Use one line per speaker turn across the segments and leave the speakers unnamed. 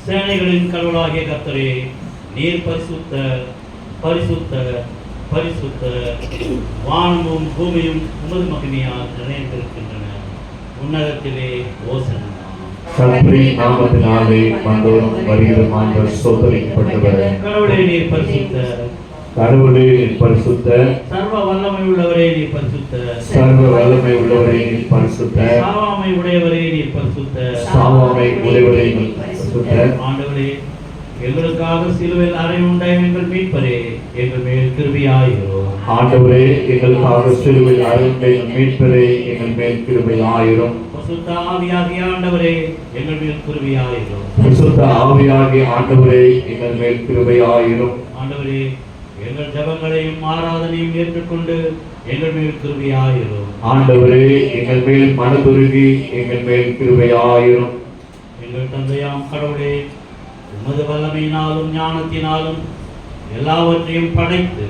சேனைகளின் கடவுளாகிய கர்த்தரே, நீர் பரிசுத்த பரிசுத்த பரிசுத்த. வானமும் பூமியும் உமது மகிமையால் நிறைந்திருக்கின்றன. உன்னதத்திலே ஓசன்னா.
கர்த்தரின் நாமத்தினாலே வந்தோரும் வருகிறோம் ஆண்டவர் ஸ்தோத்திரிக்கப்பட்டவர்.
கடவுளே நீர் பரிசுத்த.
கடவுளே நீர் பரிசுத்த.
சர்வ வல்லமை உள்ளவரே நீர் பரிசுத்த.
சர்வ வல்லமை உள்ளவரே நீர் பரிசுத்த.
சாவாமை உடையவரே நீர் பரிசுத்த.
சாவாமை உடையவரே நீர் பரிசுத்த.
ஆண்டவரே, எங்களுக்காக சிலுவையில் அறையுண்ட எங்கள் மீட்பரே, எங்கள் மேல் கிருபையாயிரும்.
ஆண்டவரே, எங்களுக்காக சிலுவையில் அறையுண்ட எங்கள் மீட்பரே, எங்கள் மேல் கிருபையாயிரும்.
பரிசுத்த ஆவியாகிய ஆண்டவரே, எங்கள் மேல் கிருபையாயிரும்.
பரிசுத்த ஆவியாகிய ஆண்டவரே, எங்கள் மேல் கிருபையாயிரும்.
ஆண்டவரே, எங்கள் ஜெபங்களையும் ஆராதனையும் ஏற்றுக்கொண்டு எங்கள் மேல் கிருபையாயிரும்.
ஆண்டவரே, எங்கள் மேல் மனதுருகி எங்கள் மேல் கிருபையாயிரும்.
எங்கள் தந்தையாம் கடவுளே, உமது வல்லமையினாலும் ஞானத்தினாலும் எல்லாவற்றையும் படைத்து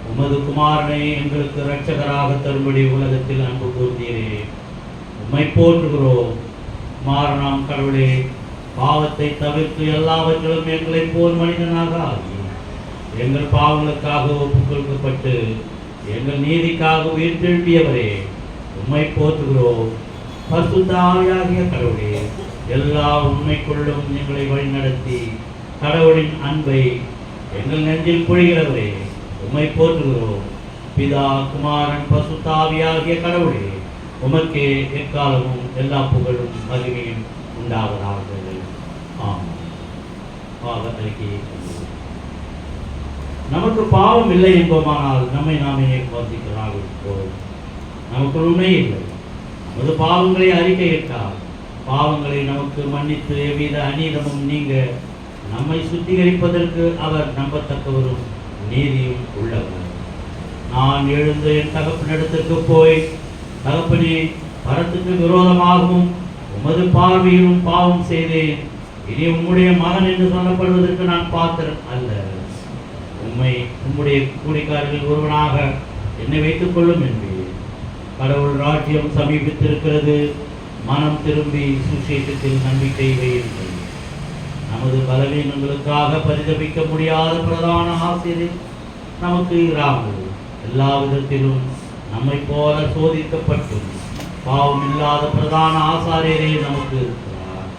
உமது குமாரனை எங்களுக்கு இரட்சகராக தரும்படி உலகத்தில் அன்பு கூர்ந்தீரே, உம்மை போற்றுகிறோம். குமாரனாம் கடவுளே, பாவத்தை தவிர்த்து எல்லாவற்றிலும் எங்களை போல் மனிதனாக ஆகி எங்கள் பாவங்களுக்காக ஒப்புக் கொடுக்கப்பட்டு எங்கள் நீதிக்காக உயிர் திரும்பியவரே, உம்மை போற்றுகிறோம். பரிசுத்த ஆவியாகிய கடவுளே, எல்லா உண்மைக்குள்ளும் எங்களை வழிநடத்தி கடவுளின் அன்பை எங்கள் நெஞ்சில் பொழிகிறவரே, உம்மை போற்றுகிறோம். பிதா குமாரன் பரிசுத்த ஆவியாகிய கடவுளே, உமக்கே எக்காலமும் எல்லா புகழும் மகிமையும் உண்டாவதாக. ஆமாம். பாவ அறிக்கையை நமக்கு பாவம் இல்லை என்போமானால் நம்மை நாமே வர்த்திக்கிறார்கள். நமக்கு உண்மை இல்லை. நமது பாவங்களை அறிக்கையிட்டால் பாவங்களை நமக்கு மன்னித்து எவ்வித அநீதமும் நீங்க நம்மை சுத்திகரிப்பதற்கு அவர் நம்பத்தக்கவரும் நீதியும் உள்ளவர். நான் எழுந்து என் தகப்பனிடத்திற்கு போய், தகப்பனே, பரத்துக்கு விரோதமாகவும் உமது பார்வையிலும் பாவம் செய்தேன். இனி உம்முடைய மகன் என்று சொல்லப்படுவதற்கு நான் பாத்திரம் அல்ல. உம்முடைய கூலிக்காரர்கள் ஒருவனாக என்னை வைத்துக் கொள்ளும் என்பேன். கடவுள் ராஜ்யம் சமீபித்திருக்கிறது. மனம் திரும்பி சுசேஷத்தில் நம்பிக்கை வையுங்கள். நமது பலவீனங்களுக்காக பரிதபிக்க முடியாத பிரதான ஆசிரியர் நமக்கு இராமல் எல்லா விதத்திலும் நம்மை போல சோதிக்கப்பட்டும் பாவம் இல்லாத பிரதான ஆசாரியரே நமக்கு இருக்கிறார்.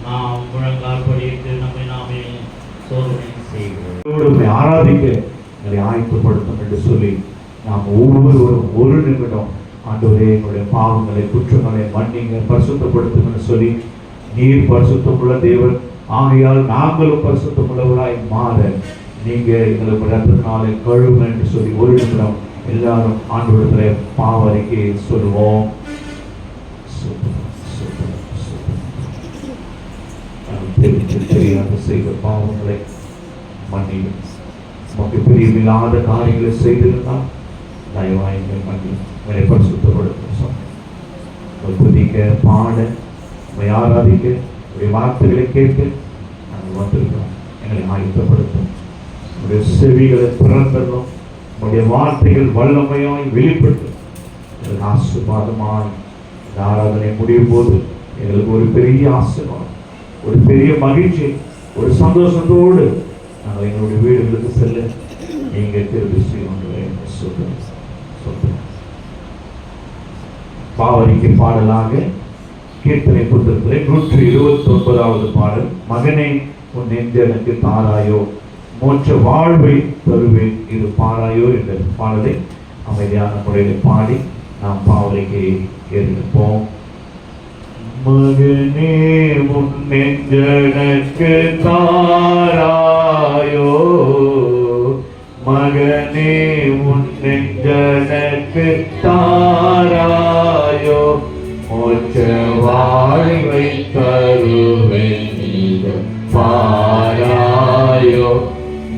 நாம் முழங்கால் படியிட்டு நம்மை நாமே சோதனை செய்வோம்.
ஆராதிக்க எங்களை ஆயத்தப்படுத்தும் என்று சொல்லி நாம் ஒவ்வொருவரும் ஒரு நிமிடம் ஆண்டவரே, எங்களுடைய பாவங்களை குற்றங்களை மன்னிங்க, பரிசுத்தப்படுத்தும் என்று சொல்லி, நீர் பரிசுத்தமுள்ள தேவன் ஆகையால் நாங்களும் பரிசுத்தமுள்ளவராய் மாற நீங்க எங்களுக்கு ரத்தத்தினாலே கழுவுங்க என்று சொல்லி ஒரு நிமிடம் எல்லாரும் ஆண்டவரே பாவ அறிக்கையை சொல்லுவோம். தெரியாத செய்த பாவங்களை மன்னியும். நமக்கு பிரியமில்லாத காரியங்களை செய்திருந்தால் தயவாய் மன்னியும். பரிசுத்தப்படுத்தும் புதிக்க பாட ஆராதிக்க வார்த்தைகளை கேட்க நாங்கள் வந்திருக்கிறோம். எங்களை ஆயத்தப்படுத்தும். உடைய செவிகளை திறந்ததும் உடைய வார்த்தைகள் வல்லமையாய் வெளிப்பட்டு எங்களுக்கு ஆசீர்வாதமாய் இந்த ஆராதனை முடியும் போது எங்களுக்கு ஒரு பெரிய ஆசீர்வாதம், ஒரு பெரிய மகிழ்ச்சி, ஒரு சந்தோஷத்தோடு நாங்கள் எங்களுடைய வீடுகளுக்கு செல்ல நீங்கள் திருப்பி சொல்லுங்க. பாவரிக்கு பாடலாக கீர்த்தனை புத்தகத்திலே 129வது பாடல், மகனே உன் நெஞ்சு எனக்கு தாராயோ, மோட்ச வாழ்வை தருவேன் இது பாராயோ என்ற பாடலை அமைதியான முறையில் பாடி நாம் பாவரிக்கை ஏற்போம். மகனே உன் நெஞ்சு எனக்கு தாராயோ, மகனே உன் நெஞ்சு எனக்கு தாராயோ, மோட்ச வாழ்வை தருவேன் இது பாராயோ,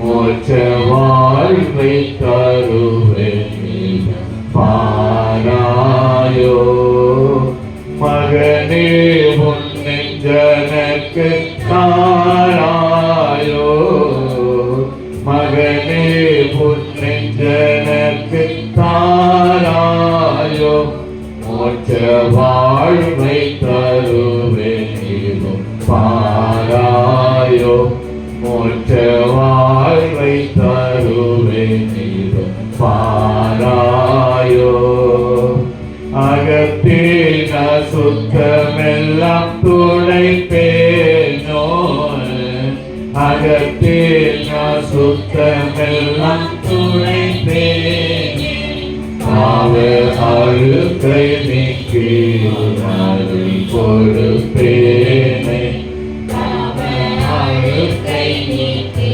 மோட்ச வாழ்வை தருவேன் இது பாராயோ. மகனே உன் நெஞ்சு எனக்கு தாராயோ, மகனே உன் நெஞ்சு எனக்கு தாராயோ, மோட்ச வாழ்வை தருவேன் பாராயோ. பாராயோ மோட்ச வாழ்வை தருவேன் நீரும் பாராயோ அகத்தின் அசுத்தமெல்லாம் துடைப்பேனோ அகத்தின் அசுத்தமெல்லாம் துடைப்பேன் பாவ அழுக்கை நீக்கி அருள் கொடுப்பேனே
பாவ அழுக்கை நீக்கி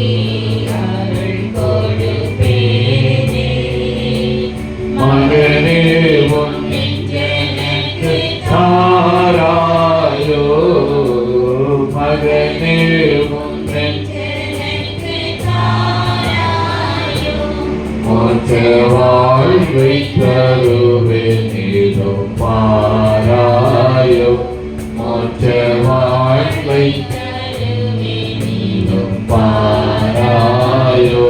அருள் கொடுப்பேனே
மகனே உன்
நெஞ்செனக்கு
தாராயோ மகனே உன்
நெஞ்செனக்கு தாராயோ
மோட்ச வாழ்வை தருவேன் நீரும் பாராயோ மோட்ச வாழ்வை நீரும் பாராயோ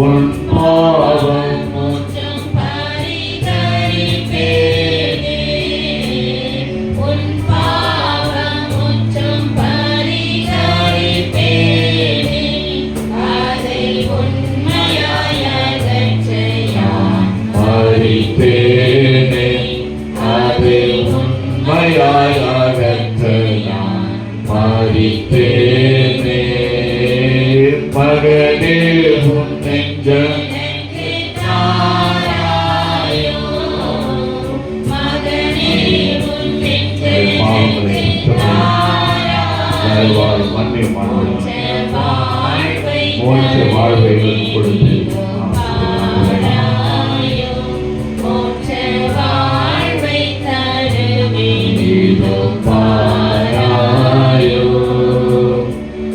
உன் பாவம்
முற்றும் பரிகரிப்பேனே உன் பாவம் முற்றும் பரிகரிப்பேனே அதை உண்மையாய் அகற்ற யான்
மறித்தேனே அது உண்மையாய் அகற்ற நான் மறித்தேனே மகனே உன் நெஞ்சம்
எனக்கு தாராயோ மகனே உன் நெஞ்செனக்கு தாராயோ
மண்ணை
மோட்ச வாழ்வை
மோட்ச வாழ்வை கொடுத்து
தாராயோ மோட்ச வாழ்வை தருவேன் நீரும்
பாராயோ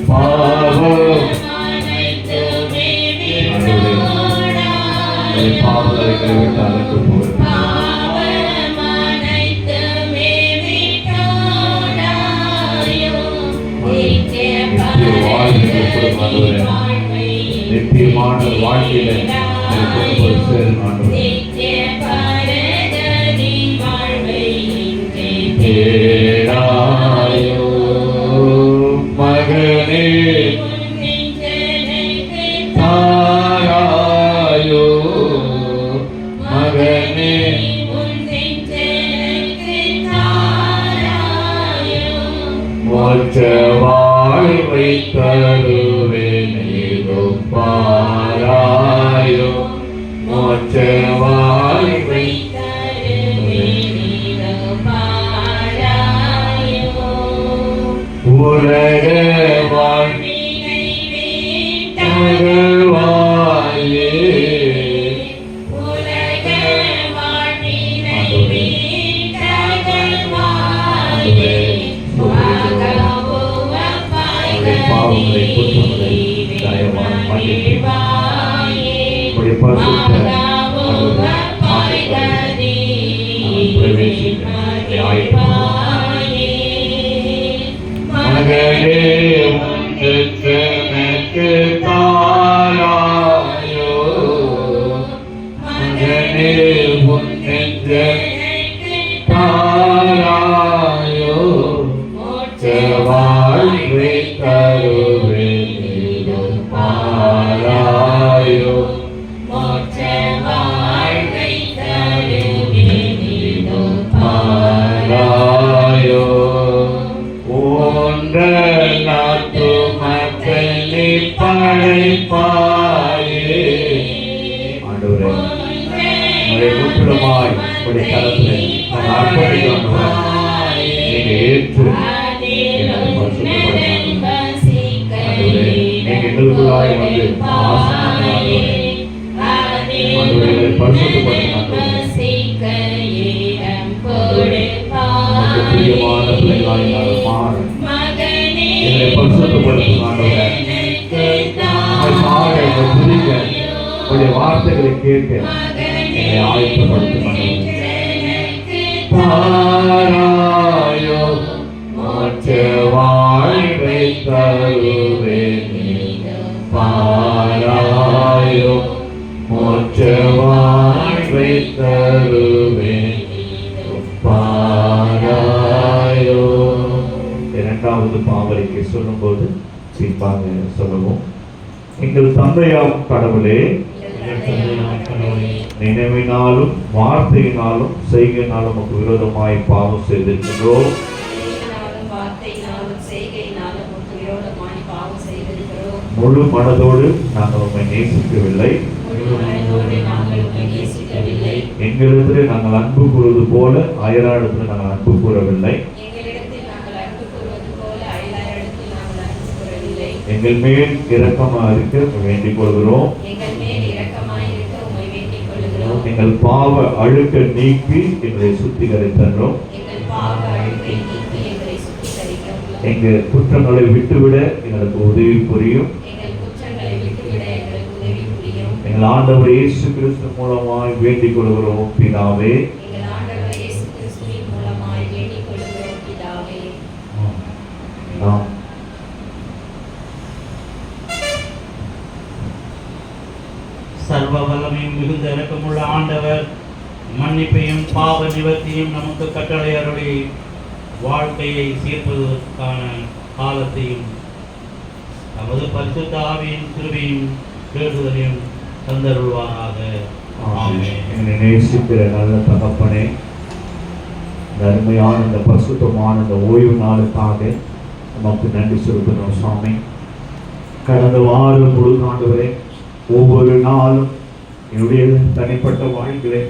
பாவம்
அனைத்துமே விட்டோடாயோ
பாவங்களை கைவிட்டு அகற்று போகிறது
பாவம் அனைத்துமே விட்டோடாயோ நித்திய வாழ்வை
நித்தியமான வாழ்க்கையில கொண்டு சேரும் ஆண்டவரே
நித்திய பரகதி வாழ்வை இங்கே
தேடாயோ மகனே
உன் நெஞ்செனக்கு
தாராயோ மகனே
உன் நெஞ்செனக்கு தாராயோ
மோட்ச வாழ்வை தருவேன் நீரும் பாராயோ மோட்ச வாழ்வை உலக வாழ்வாயே பாவங்களை குற்றங்களை தயவான் மன்னிப்பு உடைய பரிசுத்த மகனே உனக்கு தாராயோ மகனே உனக்கு தாராயோ வாழ்வை தருவேன் நீரும் பாராயோ பாராயோ ஒன்ற நாட்டு மக்களை படைப்பாயே ஆண்டவரே உங்களை முற்றிலுமாய் உடைய கரத்திலே நான் அர்ப்பணிக்கிறோம் நீங்க ஏற்று என்னை பரிசுத்தப்படுத்த ஆண்டவரே நீங்க எங்களுக்குள்ளாய் வந்து ஆசீர்வாதம் ஆண்டவரே பரிசுத்தப்படுத்த உமக்கு பிரியமான பிள்ளைகளாய் நாங்கள் மாற எங்களை பரிசுத்தப்படுத்தும் ஆண்டவரே மாற எங்களை துதிக்க உடைய வார்த்தைகளை கேட்க எங்களை ஆயத்தப்படுத்தும் பாராயோ மோட்ச வாழ்வை தருவேன் பாராயோ மோட்ச வாழ்வை தருவேன் பாராயோ இரண்டாவது பாவரிக்கை சொல்லும்போது பின்பாக சொல்லவும். எங்கள் தந்தையாம் கடவுளே, நினைவினாலும் வார்த்தையினாலும் செய்கையினாலும் உமக்கு விரோதமாய் பாவம் செய்திருக்கிறோம். முழு மனதோடு நாங்கள் உம்மை நேசிக்கவில்லை. எங்களிடத்தில் நாங்கள் அன்பு கூறுவது போல அயலாரிடத்தில் நாங்கள் அன்பு கூறவில்லை. எங்கள் மேல் இரக்கமாக இருக்க வேண்டிக் கொள்கிறோம். எங்கள் பாவ அழுக்க நீக்கி எங்களை சுத்திகரித்தோம். எங்கள் குற்றங்களை விட்டுவிட எங்களுக்கு உதவி புரியும். எங்கள் ஆண்டவர் இயேசு கிறிஸ்து மூலமாய் வேண்டிக் கொள்கிறோம் பிதாவே.
சர்வ வல்லமையும் மிகுந்த இரக்கமுள்ள ஆண்டவர் மன்னிப்பையும் பாவ நிவர்த்தியும் நமக்கு கட்டளை அருளி வாழ்க்கையை சீர்ப்பதற்கான காலத்தையும் நமது பரிசுத்த ஆவியின் கிருபையும் கேடுதலையும் தந்தருள்வாராக.
என்னை நேசிக்கிற நல்ல தகப்பனே, இந்த அருமையான இந்த பரிசுத்தமான இந்த ஓய்வு நாளுக்காக நமக்கு நன்றி செலுத்துகிறோம் சுவாமி. கடந்த வாரம் முழு ஆண்டவரே, ஒவ்வொரு நாளும் என்னுடைய தனிப்பட்ட வாழ்க்கையிலே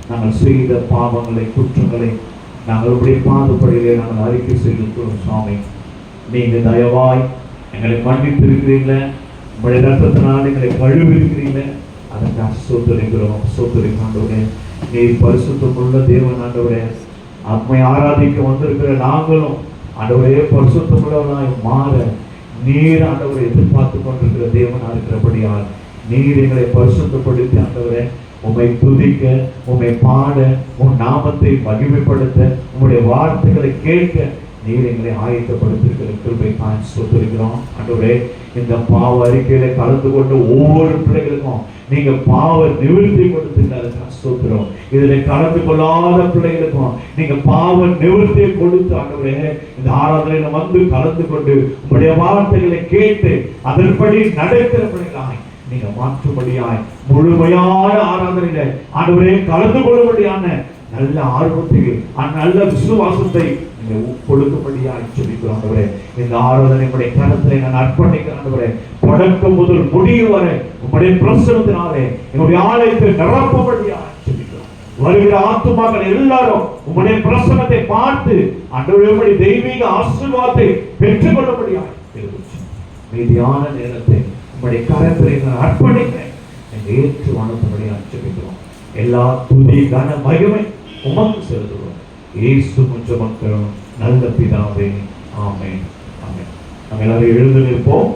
நாங்கள் செய்த பாவங்களை குற்றங்களை நாங்கள் உடைய பாதப்படியிலே நாங்கள் அறிக்கை செய்திருக்கிறோம் சுவாமி. நீங்கள் தயவாய் எங்களை மன்னித்திருக்கிறீங்களே, உங்களுடைய ரத்தத்தினால் எங்களை கழுவிருக்கிறீங்களே, அதற்கு சோதரிக்கிறோம். ஆண்டவரே, நீர் பரிசுத்தமுள்ள தேவன் ஆண்டவரே. அம்மை ஆராதிக்க வந்திருக்கிற நாங்களும் ஆண்டவரே பரிசுத்தமுள்ளவனாய் மாற நீர் ஆண்டவரை எதிர்பார்த்து கொண்டிருக்கிற தேவனாக இருக்கிறபடியால் நீர் எங்களை பரிசுத்தப்படுத்தி ஆண்டவரே உம்மை துதிக்க, உம்மை பாட, உன் நாமத்தை மகிமைப்படுத்த, உம்முடைய வார்த்தைகளை கேட்க நீர் எங்களை ஆயத்தப்படுத்திருக்கிற கிருபை தான் சொல்லிருக்கிறோம் ஆண்டவரே. இந்த பாவ அறிக்கையில கலந்து கொண்டு ஒவ்வொரு பிள்ளைகளுக்கும் நீங்க பாவ நிவர்த்தி கொடுத்துருக்காரு சொல்கிறோம். இதுல கலந்து கொள்ளாத பிள்ளைகளுக்கும் நீங்க பாவ நிவர்த்தியை கொடுத்து ஆண்டவரே இந்த ஆராதனையில வந்து கலந்து கொண்டு உங்களுடைய வார்த்தைகளை கேட்டு அதன்படி நடக்கிற பிள்ளைகளாய் நீங்க மாற்றும்படியாய் முழுமையான ஆராதனையில ஆண்டவரே கலந்து கொள்ளும்படியான நல்ல ஆர்வத்தையும் நல்ல விசுவாசத்தை கொடுக்கும்படியாய் சொல்லிக்கிறோம் ஆண்டவரே. இந்த ஆராதனை கருத்தை நான் அர்ப்பணிக்கிறேன் ஆண்டவரே. தொடக்கம் முதல் முடிவு வரை உங்களுடைய பிரசனத்தினாலே எங்களுடைய ஆலயத்தை நிரப்பும்படியாய் சொல்லிக்கிறோம். வருகிற ஆத்துமாக்கள் எல்லாரும் உங்களுடைய பிரசனத்தை பார்த்து ஆண்டவரே தெய்வீக ஆசீர்வாதத்தை பெற்றுக் கொள்ளும்படியாய் மீதியான நேரத்தை உங்களுடைய கரத்தை நான் அர்ப்பணிக்கிறேன். ஏற்று வணங்கும்படியாய் சொல்லிக்கிறோம். எல்லா துதி கன மகிமை உமக்கு செலுத்துகிறோம். இயேசு முற்ற மக்களும் நல்ல பிதாவே, ஆமென். ஆமென். நம்ம எல்லாரும் எழுந்து நிற்போம்.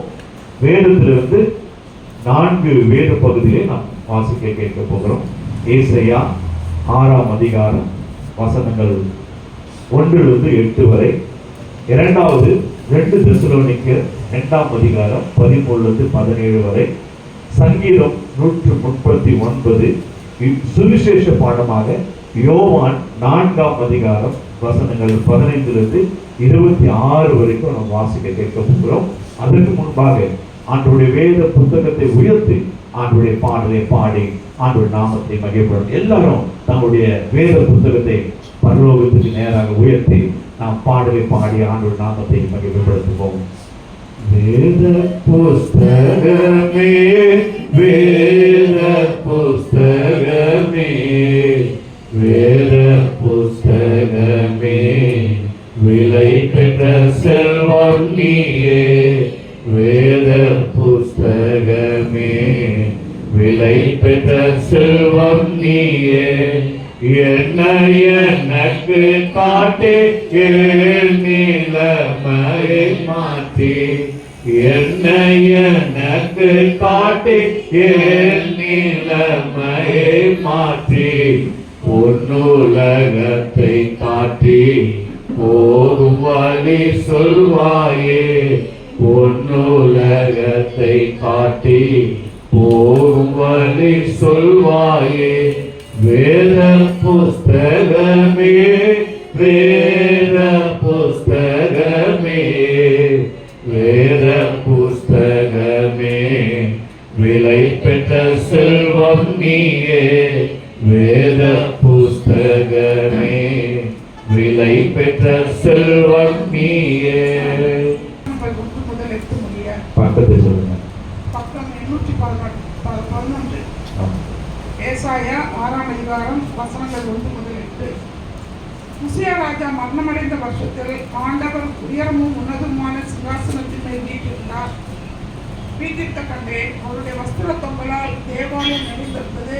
வேதத்திலிருந்து 4 வேத பகுதியை நாம் வாசிக்க கேட்க போகிறோம். ஏசாயா 6ஆம் அதிகாரம் வசனங்கள் 1-8 வரை. இரண்டாவது 2 தெசலோனிக்கர் 2ஆம் அதிகாரம் 13-17 வரை. சங்கீதம் 139. சுவிசேஷ பாடமாக யோவான் 4ஆம் அதிகாரம் வசனங்கள் 15-26 வரைக்கும் நாம் வாசிக்க கேட்க போகிறோம். அதற்கு முன்பாக ஆண்டவருடைய வேத புத்தகத்தை உயர்த்தி ஆண்டவருடைய பாடலை பாடி ஆண்டவருடைய நாமத்தை மகிமைப்படும். எல்லாரும் தங்களுடைய வேத புத்தகத்தை பரலோகத்துக்கு நேராக உயர்த்தி நாம் பாடலை பாடி ஆண்டவருடைய நாமத்தை மகிமைப்படுத்துவோம். வேத புஸ்தகமே, வேத புஸ்தகமே, வேத புஸ்தகமே, விலை பெற்ற செல்வம் நீயே. வேத புஸ்தகமே, விலை பெற்ற செல்வம் நீயே. என்னை எனக்கு காட்டி நிலைமையை மாற்றி, என்னை எனக்கு காட்டி நிலைமையை மாற்றி, பொன்னுலகத்தை காட்டி போகும் வழி சொல்வாயே. பொன்னுலகத்தை காட்டி போகும் வழி சொல்வாயே. வேத புஸ்தகமே, வேத புஸ்தகமே, வேத புஸ்தகமே விலை பெற்ற செல்வம் நீயே வேத புஸ்தகமே விலை பெற்ற செல்வம் நீயே.
நம்பர் 1 முதல் 8 முடிய
பக்கத்தை சொல்லுங்க.
பக்கம் 811. ஏசாயா 6ஆம் அதிகாரம் வசனங்கள் 1 முதல் 8. உசியா ராஜா மரணமடைந்த வருஷத்தில் ஆண்டவர் உயரமும் உன்னதமான சிங்காசனத்தின் மேல் வீற்றிருந்தார். வீட்டிற்க கண்டேன். அவருடைய வஸ்திர தொங்கலால் தேவாலயம் நிறைந்திருந்தது.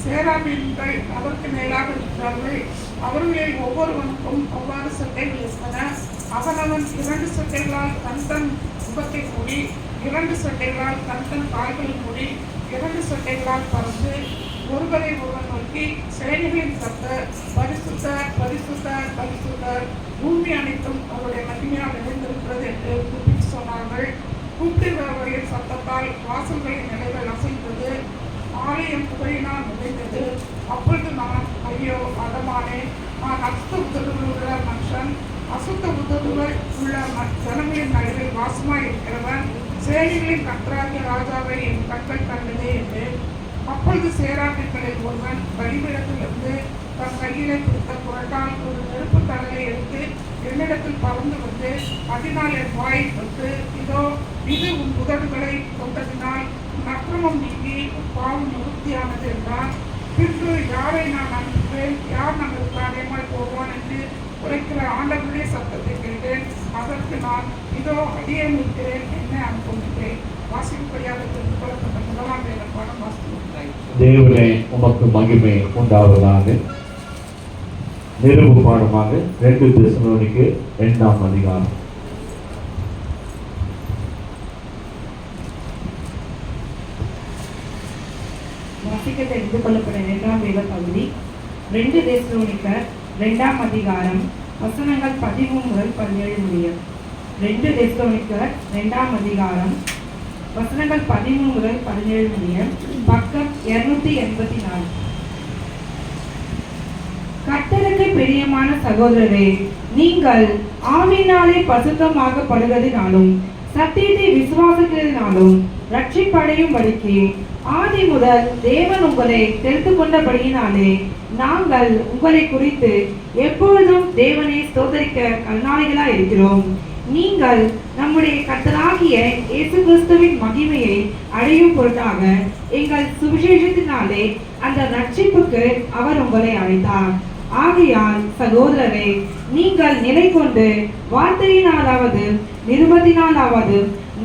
சேராபீன்கள் அதற்கு மேலாக இருக்கிறார்கள். அவர்களில் ஒவ்வொருவனுக்கும் ஒவ்வொரு சட்டைகள் இருந்தன. அவனவன் 2 சட்டைகளால் தன் முகத்தை மூடி, 2 சட்டைகளால் தன் கால்களை மூடி, 2 சட்டைகளால் பறந்து ஒருவரை ஒருவன் நோக்கி சேனைகளின் கர்த்தர் பரிசுத்தர் பரிசுத்தர் பரிசுத்தர், பூமி அனைத்தும் அவருடைய மகிமையால் நிறைந்திருக்கிறது என்று கூப்பிட்டு சொன்னார்கள். கூப்பிடுகிறவர்களின் சத்தத்தால் வாசல்களின் நிலைகள் அசைந்தது. ஆலயம் புகையினால் நிறைந்தது. அப்பொழுது நான், ஐயோ அதமானே, நான் அசுத்த உதடுகள் உள்ள மனுஷன், அசுத்த உதடுகள் உள்ள ஜனங்களின் நடுவில் வாசமாய் இருக்கிறவன், சேனைகளின் கர்த்தராகிய ராஜாவை என் கண்கள் கண்டதே என்று. அப்பொழுது சேராபீன்களில் ஒருவன் பலிபீடத்திலிருந்து தன் கையிலே பிடித்த குரட்டால் ஒரு நெருப்பு தடலை எடுத்து என்னிடத்தில் பறந்து வந்து அதனால் என் வாயை தொட்டு, இதோ இது உன் உதடுகளை தொட்டதினால் உன் அக்கிரமம் நீங்கி உன் பாவம் நிவர்த்தியானது என்றான். பின்பு யாரை நான் அனுப்புவேன், யார் நமது காரியமாய் போவான் என்று உரைக்கிற ஆண்டவருடைய சத்தத்தை கேட்டேன். அதற்கு நான், இதோ அடியேன் இருக்கிறேன், என்ன அனுப்புகிறேன். வாசிப்படியாக தெரிந்து கொள்ளப்பட்ட 1ஆம் வேத பாடம் வாசிக்கிறாய்.
தேவனே உமக்கு மகிமை உண்டாவதாக. நிருப பாடமாக 2 தெசலோனிக்கே 2ஆம் அதிகாரம்.
வாசிக்க தெரிந்து கொள்ளப்பட்ட 2ஆம் வேத பகுதி 2 தெசலோனிக்கர் 2ஆம் அதிகாரம் வசனங்கள் 13 முதல் 17 முடிய. 2 தெசலோனிக்கர் 2ஆம் அதிகாரம் வசனங்கள் 13 முதல் 17 முடிய. பக்கம் 284. கர்த்தருக்கு பிரியமான சகோதரரே, நீங்கள் ஆவியினாலே பரிசுத்தமாக்கப்படுவதினாலும் சத்தியத்தை விசுவாசிக்கிறதினாலும் ரட்சிப்படையும்படிக்கு ஆதி முதல் தேவன் உங்களை தெரிந்து கொண்டபடியினாலே நாங்கள் உங்களை குறித்து எப்பொழுதும் தேவனை ஸ்தோத்தரிக்க கண்ணாடிகளாய் இருக்கிறோம். நீங்கள் நம்முடைய கர்த்தராகிய இயேசு கிறிஸ்துவின் மகிமையை அடையும் பொருட்டாக எங்கள் சுவிசேஷத்தினாலே அந்த ரட்சிப்புக்கு அவர் உங்களை அழைத்தார். ஆகையால் சகோதரரே, நீங்கள் நிலை கொண்டு வார்த்தையினாலாவது நிருபத்தினாலாவது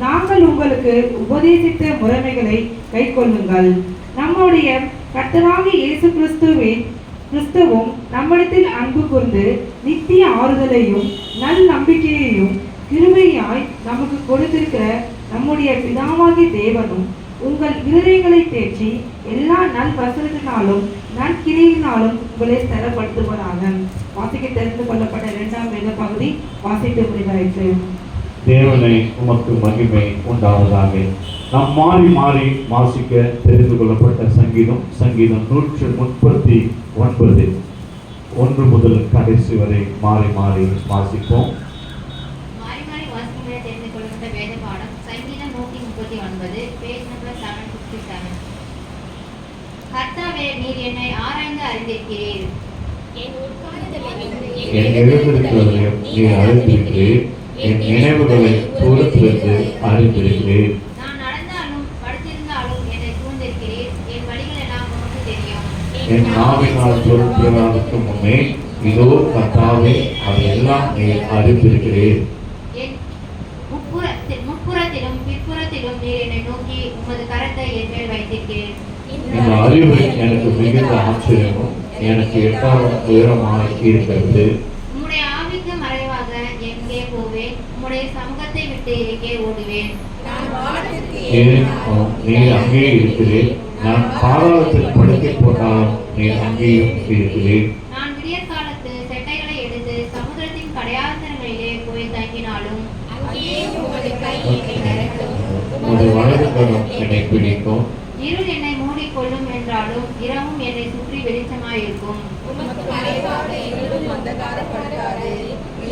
நாங்கள் உங்களுக்கு உபதேசித்த முறைமைகளை கைக்கொள்ளுங்கள். நம்முடைய கர்த்தராகிய இயேசு கிறிஸ்துவும் நம்மிடத்தில் அன்பு கூர்ந்து நித்திய ஆறுதலையும் நல் நம்பிக்கையையும் கிருபையாய் நமக்கு கொடுத்திருக்கிற நம்முடைய பிதாவாகிய தேவனும் உங்கள் இருதயங்களை தேற்றி எல்லா நல் வசனத்தினாலும் நற்கிரியினாலும் உங்களை ஸ்திரப்படுத்துவதாக. வாசிக்க தெரிந்து கொள்ளப்பட்ட 2ஆம் வேத பகுதி வாசித்து முடிவாயிற்று.
தேவனை உமக்கு மகிமை உண்டாவதாக. நாம் மாறி மாறி வாசிக்க தெரிந்து கொள்ளப்பட்ட சங்கீதம் 139 1 முதல் கடைசி வரை மாறி மாறி வாசிப்போம்.
மாறி மாறி வாசிக்கும்படி தெரிந்து கொள்ளப்பட்ட வேத பாடம் சங்கீதம் 139, பேஜ் நம்பர் 767. கர்த்தாவே, நீர் என்னை ஆராய்ந்து அறிந்திருக்கிறீர்.
என் எழுந்திருக்கிறதையும் நீர் அறிந்திருக்கிறீர், என் நினைவுகளை தூரத்திலிருந்து அறிந்திருக்கிறீர்.
நான் நடந்தாலும் படுத்திருந்தாலும் என்னை சூழ்ந்திருக்கிறீர். என் வழிகள் எல்லாம் உமக்கு தெரியும்.
என் நாவினால் தோன்றுவதற்கு முன்னே இதோ கர்த்தாவே, அதையெல்லாம் நீர் அறிந்திருக்கிறீர்.
என் முப்புறத்திலும் பிற்புறத்திலும் நீர் என்னை நோக்கி உமது கரத்தை என் மேல் வைத்திருக்கிறேன்.
இந்த அறிவு எனக்கு மிகுந்த ஆச்சரியமும் எனக்கு எட்டாத உயரமாய் இருக்கிறது.
உம்முடைய ஆவிக்கு மறைவாக எங்கே போவேன்? உம்முடைய சமூகத்தை விட்டு எங்கே ஓடுவேன்?
ஏனென்றால் நீர் அங்கே இருக்கிறீர். நான் பாதாளத்தில் படுக்கை போட்டாலும் நீர் அங்கேயும் இருக்கிறீர்.
நான் விடியற் காலத்து செட்டைகளை எடுத்து சமுத்திரத்தின் கடையாந்தரங்களிலே போய் தங்கினாலும்
உமது வலது கரம் என்னை பிடிக்கும்.
இருள் என்னை மூடிக்கொள்ளும் என்றாலும் இரவும் என்னை சுற்றி வெளிச்சமாயிருக்கும்.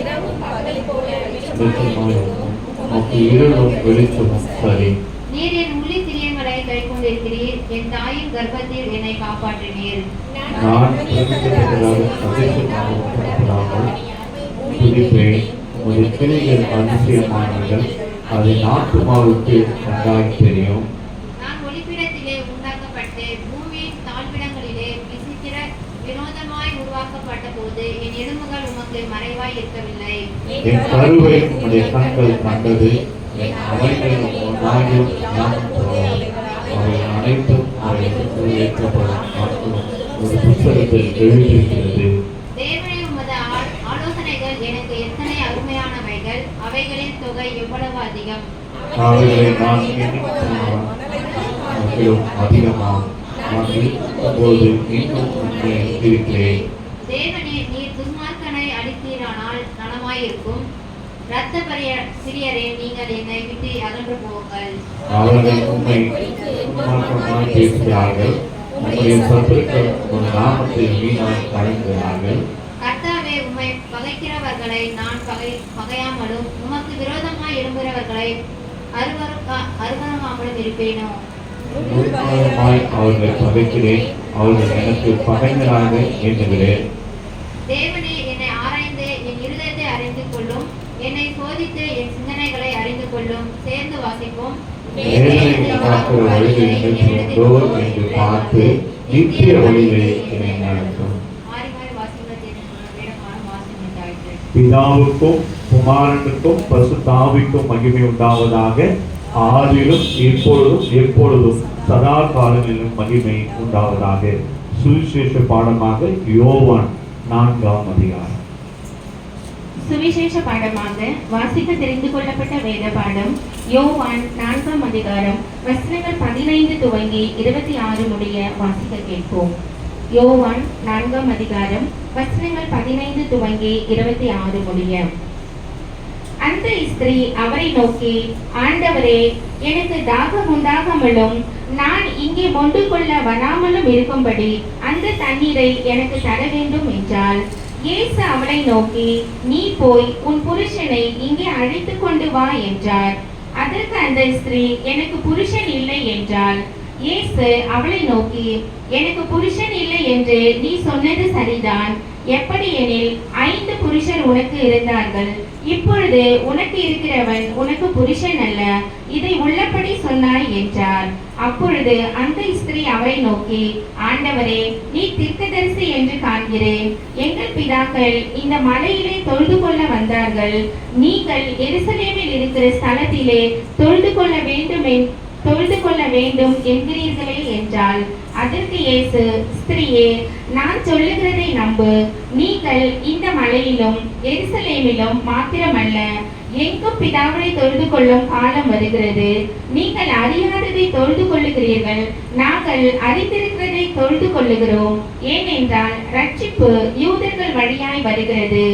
இரவும் பகல் போல
வெளிச்சமாயிருக்கும். உமக்கு இருளும் வெளிச்சமும் சரி.
நீர் என் உள்ளி திரியங்களை கைக்கொண்டிருக்கிறீர். என் தாயின் கர்ப்பத்தில் என்னை காப்பாற்றினீர்.
நான் பிரமிக்கத்தக்கதாக சந்தேகமாகவும் படாமல் துதிப்பேன். உமது கிளைகள் அதிசயமானவர்கள், அதை ஆத்துமாவுக்கு நன்றாய் தெரியும்.
நான் ஒளிப்பிடத்திலே உண்டாக்கப்பட்டு பூமியின் தாழ்விடங்களிலே விசித்திர வினோதமாய் உருவாக்கப்பட்ட போது என் எலும்புகள் உமக்கு மறைவாய் இருக்கவில்லை.
என் கருவை உம்முடைய கண்கள் கண்டது. என் அவைகள் ஒன்றாயும் அவை அனைத்தும் அவைகளுக்கு ஏற்றப்படும் நாட்களும் ஒரு புத்தகத்தில் எழுதியிருக்கிறது.
தேவனே, உமது ஆலோசனைகள் எனக்கு எத்தனை அருமையானவைகள்! அவைகளின் தொகை எவ்வளவு அதிகம்!
அவைகளை நான் எண்ணிக்கையிலும் அதிகமாகும். நான் இருக்கும்போது இன்னும் உண்மையை இருக்கிறேன்.
தேவனே, நீர் துன்மார்க்கனை அழித்தீரானால் நலமாயிருக்கும். இரத்த சிறியரே, நீங்கள் என்னை விட்டு அகன்று போங்கள்.
அவர்கள் உண்மை துன்மார்க்கமாய் பேசுகிறார்கள். உம்முடைய சத்துருக்கள் உமது நாமத்தை வீணாய் வழங்குகிறார்கள்.
கர்த்தாவே, உம்மை பகைக்கிறவர்களை நான் பகையாமலும் உமக்கு விரோதமாய் எழும்புகிறவர்களை அருவருக்காமலும் இருப்பேனோ?
உண்மையாய் அவர்களை பகைக்கிறேன். அவர்கள் எனக்கு பகைஞராக எண்ணுகிறேன்.
தேவனே, என்னை ஆராய்ந்து என் இருதயத்தை அறிந்து கொள்ளும். என்னை சோதித்து என் சிந்தனைகளை அறிந்து கொள்ளும். சேர்ந்து வாசிப்போம்.
வேதனை காக்கிற வழியில் நிகழ்ச்சியுண்டோ என்று பார்த்து நித்திய வழியிலே என்னை நடத்தும்.
மாறி மாறி வாசிப்பதை வேடமானம் வாசித்தாயிற்று.
பிதாவுக்கும் குமாரனுக்கும் பரிசுத்தாவிக்கும் மகிமை உண்டாவதாக. ஆதியிலும் இப்பொழுதும் எப்பொழுதும் சதா காலங்களிலும் மகிமை உண்டாவதாக. சுவிசேஷ பாடமாக யோவான் 4ஆம் அதிகாரம்.
சுவிசேஷ பாடமாக வாசிக்க தெரிந்து கொள்ளப்பட்ட வேத பாடம் யோவான் 4ஆம் அதிகாரம் வசனங்கள் 15 துவங்கி 26 முடிய வாசிக்க கேட்போம். யோவான் 4ஆம் அதிகாரம் வசனங்கள் 15 துவங்கி 26 முடிய. அந்த ஸ்திரீ அவரை நோக்கி, ஆண்டவரே, எனக்கு தாகம் உண்டாகாமலும் நான் இங்கே மொண்டு கொள்ள வராமலும் இருக்கும்படி அந்த தண்ணீரை எனக்கு தர வேண்டும் என்றாள். இயேசு அவளை நோக்கி, நீ போய் உன் புருஷனை இங்கே அழைத்து கொண்டு வா என்றார். அதற்கு அந்த ஸ்திரீ, எனக்கு புருஷன் இல்லை என்றாள். இயேசு அவளை நோக்கி, எனக்கு புருஷன் இல்லை என்று நீ சொன்னது சரிதான். எப்படி எனில் 5 புருஷர் உனக்கு இருந்தார்கள். இப்பொழுது உனக்கு இருக்கிறவன் உனக்கு புருஷன் அல்ல. இதை உள்ளபடி சொன்னாய் என்றார். அப்பொழுது அந்த ஸ்திரீ அவரை நோக்கி, ஆண்டவரே, நீ தீர்க்கதரிசி என்று காண்கிறேன். எங்கள் பிதாக்கள் இந்த மலையிலே தொழுது கொள்ள வந்தார்கள். நீங்கள் எருசலேமில் இருக்கிற ஸ்தலத்திலே தொழுது கொள்ள வேண்டும் என்கிறீர்களே என்றாள். அதற்கு இயேசு, ஸ்திரீயே, நான் சொல்லுகிறதை நம்பு. நீங்கள் இந்த மலையிலும் எருசலேமிலும் மாத்திரமல்ல, எங்கும் பிதாவை தொழுது கொள்ளும் காலம் வருகிறது. நீங்கள் அறியாததை தொழுது கொள்ளுகிறீர்கள், நாங்கள் அறிந்திருக்கிறதை தொழுது கொள்ளுகிறோம். ஏனென்றால் ரட்சிப்பு யூதர்கள் வழியாய் வருகிறது.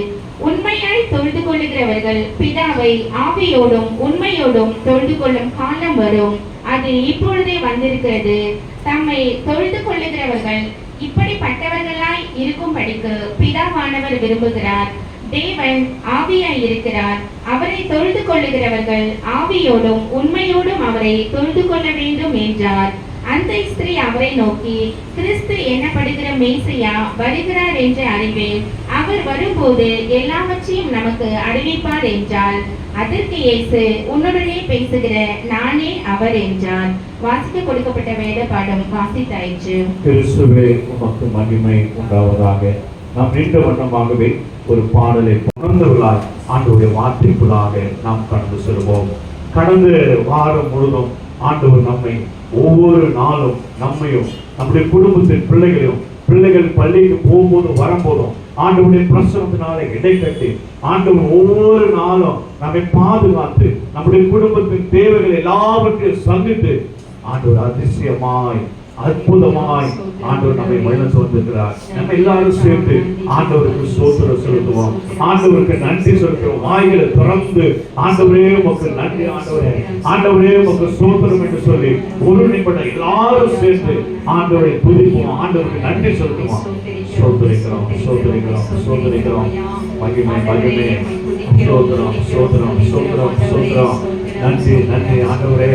உண்மையாய் தொழுது கொள்ளுகிறவர்கள் பிதாவை ஆவியோடும் உண்மையோடும் தொழுது கொள்ளும் காலம் வரும். அது இப்பொழுதே வந்திருக்கிறது. தம்மை தொழுது கொள்ளுகிறவர்கள் இப்படிப்பட்டவர்களாய் இருக்கும்படிக்கு பிதாவானவர் விரும்புகிறார். தேவன் ஆவியாய் இருக்கிறார். அவரை தொழுது கொள்ளுகிறவர்கள் ஆவியோடும் உண்மையோடும் அவரை தொழுது கொள்ள வேண்டும் என்றார். அந்த ஸ்திரீ அவரை நோக்கி, கிறிஸ்து எனப்படுகிற மேசியா வருகிறார் என்று அறிவேன். அவர் வரும்போது எல்லாவற்றையும் நமக்கு அறிவிப்பார் என்றார். அதற்கு இயேசு, உன்னுடனே பேசுகிற நானே அவர் என்றார். வாசிக்க கொடுக்கப்பட்ட வேத பாடம் வாசித்தாயிற்று.
கிறிஸ்துவே, உமக்கு மகிமை உண்டாவதாக. நாம் நின்ற வண்ணமாகவே ஒரு பாடலை உணர்ந்தவர்களாய் ஆண்டவருடைய வார்த்தைக்குள்ளாக நாம் கடந்து செல்வோம். கடந்த வாரம் முழுதும் ஆண்டவர் நம்மை ஒவ்வொரு நாளும் நம்மையும் நம்முடைய குடும்பத்தின் பிள்ளைகள் பள்ளிக்கு போகும்போது வரும்போதும் ஆண்டவருடைய பிரசனத்தினால இடைக்கட்டி ஆண்டவர் ஒவ்வொரு நாளும் நம்மை பாதுகாத்து நம்முடைய குடும்பத்தின் தேவைகள் எல்லாவற்றையும் சந்தித்து ஆண்டவர் அதிசயமாய் அற்புதமாய் ஆண்டவர் நம்மை வழிநடத்தி வந்திருக்கிறார். நம்ம எல்லாரும் சேர்ந்து ஆண்டவருக்கு ஸ்தோத்திரம் செலுத்துவோம். ஆண்டவருக்கு நன்றி செலுத்துவோம். வாய்களை திறந்து ஆண்டவரே உமக்கு நன்றி, ஆண்டவரே உமக்கு ஸ்தோத்திரம் என்று சொல்லி ஒரு நிமிடம் எல்லாரும் சேர்ந்து ஆண்டவரை துதிப்போம். ஆண்டவருக்கு நன்றி செலுத்துவோம். சோதரிக்கிறோம். மகிமை மகிமை சோதரம் சோதரம் சோதரம் சோதரம் நன்றி நன்றி ஆண்டவரே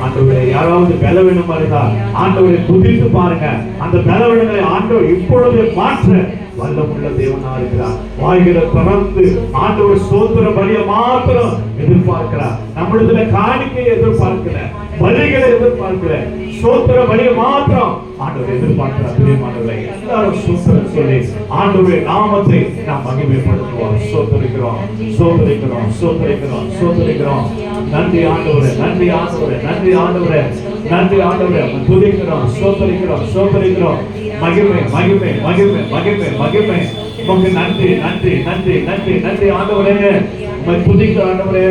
ஆண்டவரே யாராவது பலவீனமா இருந்தா ஆண்டவரை துதித்து பாருங்க அந்த பலவீனங்களை ஆண்டவர் இப்பொழுது மாற்ற வல்லமுள்ள தேவனா இருக்கிறார் வாய்களை திறந்து ஆண்டவர் சோத்திர பலிய மாத்திரம் எதிர்பார்க்கிறார் நம்மளுதுல காணிக்கை எதிர்பார்க்கல பலிகளை எதிர்பார்க்கல சோத்திர பலிய மாத்திரம் ஆண்டவர் எதிர்பார்க்கிறார் பிரியமானவர்களே எல்லாரும் சோத்திரம் சொல்லி ஆண்டவருடைய நாமத்தை நாம் மகிமைப்படுத்துவோம் சோத்திரிக்கிறோம் சோத்திரிக்கிறோம் சோத்திரிக்கிறோம் சோத்திரிக்கிறோம் நன்றி ஆண்டவரே நன்றி ஆண்டவரே நன்றி ஆண்டவரே நன்றி ஆண்டவரே துதிக்கிறோம் சோத்திரிக்கிறோம் சோத்திரிக்கிறோம் மகிமை மகிமை மகிமை மகிமை மகிமை உமக்கு நன்றி நன்றி நன்றி நன்றி நன்றி ஆண்டவரே உம்மை துதிக்கிற ஆண்டவரே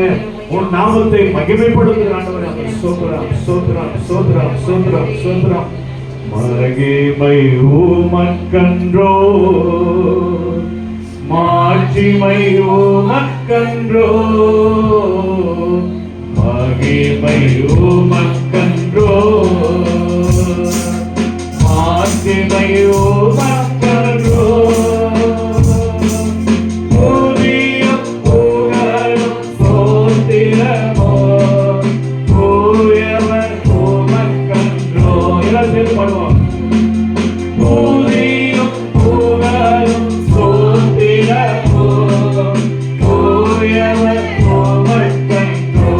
உன் நாமத்தை மகிமைப்படுத்துகிற ஆண்டவரே சோத்திரம் சோத்திரம் சோத்திரம் சோத்திரம் சோத்திரம் மகிமை உமக்கன்றோ மாட்சிமை உமக்கன்றோ மகிமை உமக்கன்றோ மாட்சிமை உமக்கன்றோ புதியும் புகழும் சோத்திரமோ தூயவர் உமக்கன்றோ எல்லாம் சேர்ந்து பாடுவோம் புதியும் புகழும் சோத்திரமோ தூயவர் உமக்கன்றோ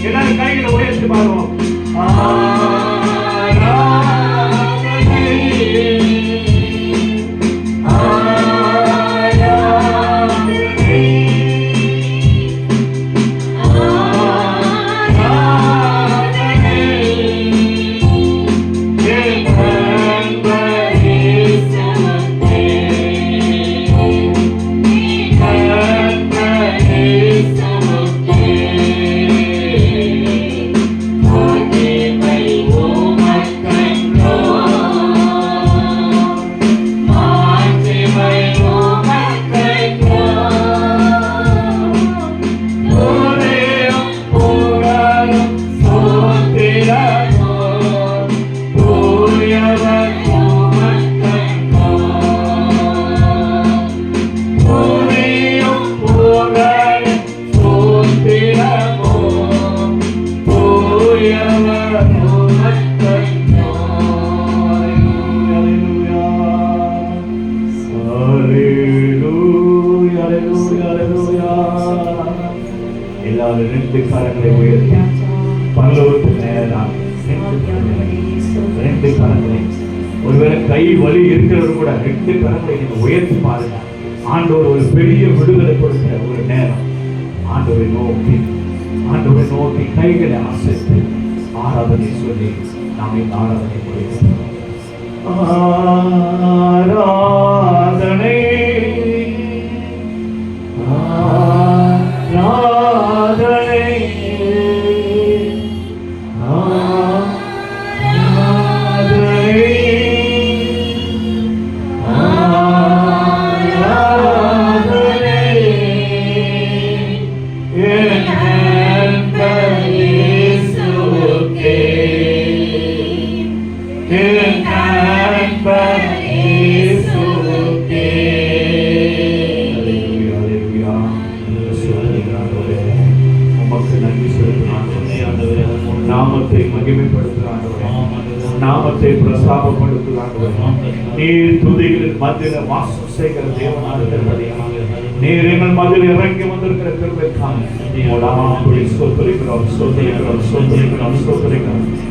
எல்லாரும் கைகளை உயர்த்தி பாருவோம். எல்லாரும் ரெண்டு கரங்களை உயர்த்தி பரலோகத்துக்கு நேராக ரெண்டு கரங்களை, ஒருவேளை கை வலி இருக்கிறவர் கூட ரெண்டு கரங்களை நீங்க உயர்த்தி பாருங்க. ஆண்டவர் ஒரு பெரிய விடுதலை கொடுக்கிற ஒரு நேரம். ஆண்டவரை நோக்கி கைகளை அசைத்து ஆராதனை சொல்லி நாம் இந்த ஆராதனை கொடுக்கிறோம். ஆராதனை நாமத்தை மகிமைப்படுத்துகிறான், நாமத்தை பிரஸ்தாபப்படுத்துகிறான். நீர் துதிகளின் மத்தியில வாசம் செய்கிற தேவனாக இருக்கிறது. நீர் எங்கள் மத்தியில் இறங்கி வந்திருக்கிற கிருபைக்காக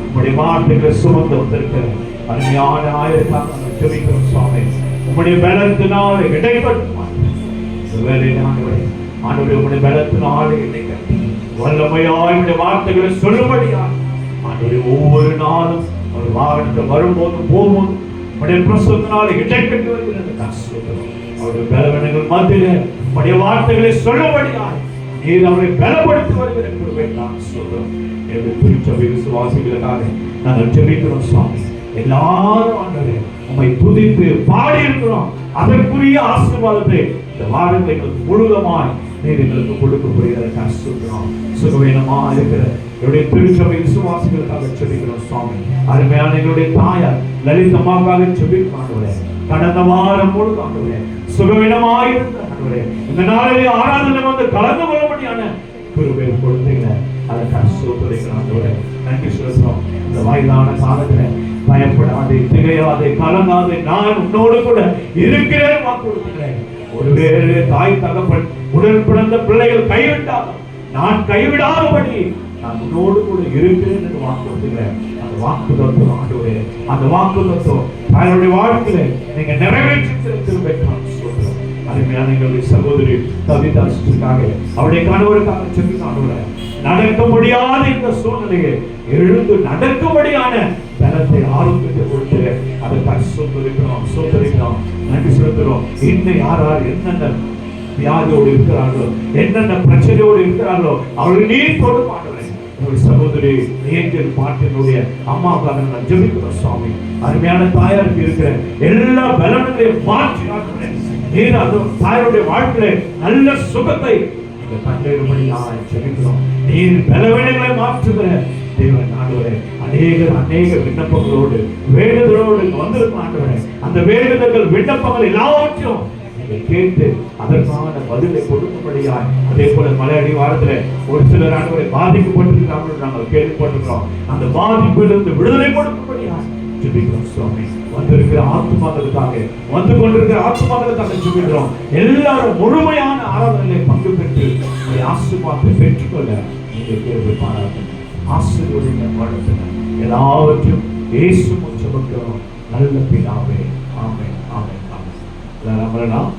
உம்முடைய வார்த்தைகளை சுமந்து வந்திருக்கிற அருமையான ஆயிரக்காக ஜெபிக்கிறோம் சுவாமி. உம்முடைய பலத்தினால இடைப்பட்டு ஆண்டவரே உம்முடைய பலத்தினால இடைக்கட்டி வல்லமையாயுடைய வார்த்தைகளை சொல்லும்படியா ஆண்டவரே ஒவ்வொரு நாளும் ஒரு வாகனத்தில் வரும்போது போகும்போது உடைய பிரசத்தினால இடைக்கட்டி வருகிறது. அவருடைய பலவீனங்கள் மத்தியில உடைய வார்த்தைகளை சொல்லும்படியா நீர் அவரை பலப்படுத்தி வருகிற கிருபை நான் சொல்றோம். திருச்சபை விசுவாசிகளுக்காக நாங்கள் ஜெபிக்கிறோம் சுவாமி. எல்லாரும் ஆண்டவரே உம்மை துதித்து பாடி இருக்கிறோம். அதற்குரிய ஆசீர்வாதத்தை இந்த வாரத்தை எங்களுக்கு முழுவதுமாய் நீர் எங்களுக்கு கொடுக்க போகிறதற்காக சொல்கிறோம். சுகவீனமா இருக்கிற என்னுடைய திருச்சபை விசுவாசிகளுக்காக ஜெபிக்கிறோம் சுவாமி. அருமையான எங்களுடைய தாயார் லலிதம்மாவுக்காக ஜெபிக்கிறோம் ஆண்டவரே. கடந்த வாரம் முழுக்க ஆண்டவரே சுகவீனமாயிருந்த ஆண்டவரே இந்த நாளிலே ஆராதனை வந்து கலந்து கொள்ளும்படியான கிருபை கொடுத்தீங்க. அதற்காக சொல்கிறேன் ஆண்டவரே. நன்றி சொல்கிறோம். இந்த வயதான காலத்தில் பயப்படாதே, திகையாதே, கலங்காதே, நான் உன்னோடு கூட இருக்கிறேன் வாக்கு கொடுக்கிறேன். ஒருவேளை தாய் தகப்பன் உடன் பிறந்த பிள்ளைகள் கைவிட்டாலும் நான் கைவிடாதபடி நான் உன்னோடு கூட இருக்கிறேன் என்று வாக்கு கொடுக்கிறேன். அந்த வாக்கு தத்துவம் ஆண்டவரே, அந்த வாக்கு தத்துவம் அவருடைய வாழ்க்கையில நீங்க நிறைவேற்றிருக்கிறோம். அருமையான எங்களுடைய சகோதரி கவிதாசுக்காக அவருடைய கணவருக்காக சொல்லி ஆண்டவரே நடக்க முடியாத இந்த சூழ்நிலையை எழுந்து நடக்கும்படியான பலத்தை ஆரோக்கியத்தை கொடுத்து அதற்காக சோதரிக்கிறோம். நன்றி செலுத்துகிறோம். இன்னும் யார் என்னென்ன வியாதியோடு இருக்கிறார்களோ, என்னென்ன பிரச்சனையோடு இருக்கிறார்களோ அவர்கள் நீர் கொண்டு மாட்டவரை சகோதரி ஏஞ்சல் பாட்டினுடைய அம்மாவுக்காக நான் ஜெபிக்கிறோம் சுவாமி. அருமையான தாயாருக்கு இருக்கிற எல்லா பலன்களையும் மாற்றி நீர் அந்த தாயாருடைய வாழ்க்கையில நல்ல சுகத்தை நீர் பலவீனங்களை மாற்றுகிற தேவன் ஆண்டவரே. அநேக விண்ணப்பங்களோடு வேண்டுதலோடு வந்திருக்கும் ஆண்டவரே. அந்த வேண்டுதல்கள் விண்ணப்பங்கள் எல்லாவற்றையும் கேட்டு அதற்கான பதிலை கொடுக்கும்படியாய், அதே போல மலையடி வாரத்துல ஒரு சிலர் ஆண்டவரை பாதிக்கப்பட்டிருக்கிறார்கள் நாங்கள் கேள்விப்பட்டிருக்கிறோம். அந்த பாதிப்பிலிருந்து விடுதலை கொடுக்கும்படியாய் ஜெபிக்கிறோம் சுவாமி. வந்திருக்கிற ஆத்துமாக்களுக்காக வந்து கொண்டிருக்கிற ஆத்துமாக்களுக்காக ஜெபிக்கிறோம். எல்லாரும் முழுமையான ஆராதனையை பங்கு பெற்று ஆசீர்வாதத்தை பெற்றுக்கொள்ள நீங்கள் கிருபை பாராட்டுங்க. ஆசீர்வதிங்க, வளர்த்துங்க. எல்லாவற்றையும் இயேசு மூலம் ஜெபிக்கிறோம் நல்ல பிதாவே. ஆமென், ஆமென், ஆமென். எல்லாரும் அமரலாம்.